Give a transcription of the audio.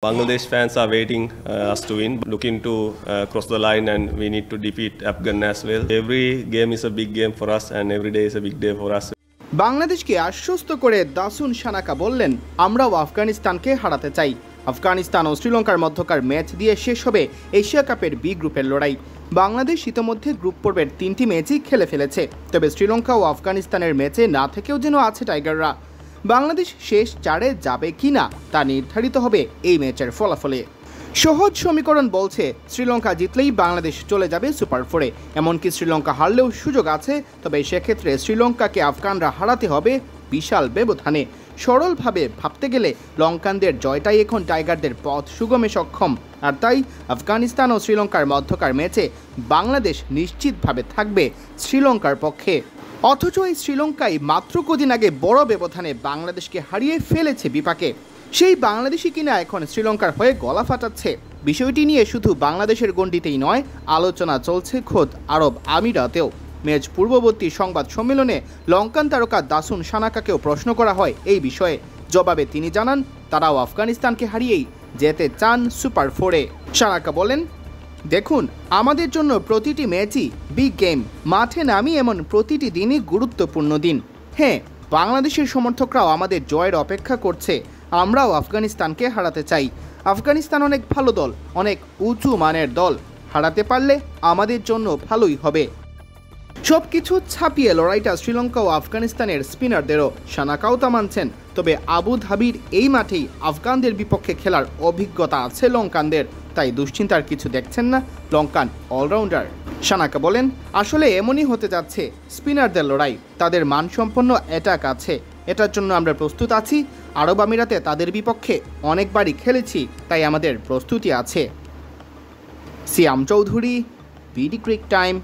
Bangladesh fans are waiting us to win, looking to cross the line, and we need to defeat Afghan as well. Every game is a big game for us, and every day is a big day for us. বাংলাদেশকে আশ্বস্ত করে দাসুন সানাকা বললেন, আমরাও আফগানিস্তানকে হারাতে চাই। আফগানিস্তান ও শ্রীলঙ্কার মধ্যকার ম্যাচ দিয়ে শেষ হবে এশিয়া কাপের বি গ্রুপের লড়াই। বাংলাদেশ ইতোমধ্যে গ্রুপ পর্বের 3টি ম্যাচই খেলে ফেলেছে, তবে শ্রীলঙ্কা ও আফগানিস্তানের ম্যাচে না থেকেও যেন আছে টাইগাররা। বাংলাদেশ শেষ 4-এ যাবে কিনা তা নির্ধারিত হবে এই ম্যাচের ফলাফলে। সহজ সমীকরণ বলছে শ্রীলঙ্কা জিতলেই বাংলাদেশ চলে যাবে সুপার 4-এ। এমনকি শ্রীলঙ্কা হারলেও সুযোগ আছে, তবে সেক্ষেত্রে শ্রীলঙ্কাকে আফগানরা হারাতে হবে বিশাল ব্যবধানে। সরলভাবে ভাবতে গেলে লঙ্কানদের জয়টাই এখন টাইগারদের পথ সুগমে সক্ষম, আর তাই আফগানিস্তান ও শ্রীলঙ্কার মধ্যকার ম্যাচে বাংলাদেশ নিশ্চিতভাবে থাকবে শ্রীলঙ্কার পক্ষে। অথচ এই শ্রীলঙ্কায় মাত্র কদিন আগে বড় ব্যবধানে বাংলাদেশকে হারিয়ে ফেলেছে বিপাকে। সেই বাংলাদেশই কিনা এখন শ্রীলঙ্কার হয়ে গলা ফাটাচ্ছে। বিষয়টি নিয়ে শুধু বাংলাদেশের গণ্ডিতেই নয়, আলোচনা চলছে খোদ আরব আমিরাতেও। ম্যাচ পূর্ববর্তী সংবাদ সম্মেলনে লঙ্কান তারকা দাসুন সানাকাকেও প্রশ্ন করা হয় এই বিষয়ে। জবাবে তিনি জানান, তারাও আফগানিস্তানকে হারিয়েই যেতে চান সুপার 4-এ। সানাকা বলেন, দেখুন, আমাদের জন্য প্রতিটি ম্যাচই বিগ গেম। মাঠে নামি এমন প্রতিটি দিনই গুরুত্বপূর্ণ দিন। হ্যাঁ, বাংলাদেশের সমর্থকরাও আমাদের জয়ের অপেক্ষা করছে। আমরাও আফগানিস্তানকে হারাতে চাই। আফগানিস্তান অনেক ভালো দল, অনেক উঁচু মানের দল। হারাতে পারলে আমাদের জন্য ভালোই হবে। সব কিছু ছাপিয়ে লড়াইটা শ্রীলঙ্কা ও আফগানিস্তানের স্পিনারদেরও। সানাকাও তা মানছেন, তবে আবু ধাবির এই মাঠেই আফগানদের বিপক্ষে খেলার অভিজ্ঞতা আছে লঙ্কানদের, তাই দুশ্চিন্তার কিছু দেখছেন না লঙ্কান অলরাউন্ডার। সানাকা বলেন, আসলে এমনই হতে যাচ্ছে। স্পিনারদের লড়াই, তাদের মানসম্পন্ন অ্যাটাক আছে, এটার জন্য আমরা প্রস্তুত আছি। আরব আমিরাতে তাদের বিপক্ষে অনেকবারই খেলেছি, তাই আমাদের প্রস্তুতি আছে। সিয়াম চৌধুরী, বিডি ক্রিক টাইম।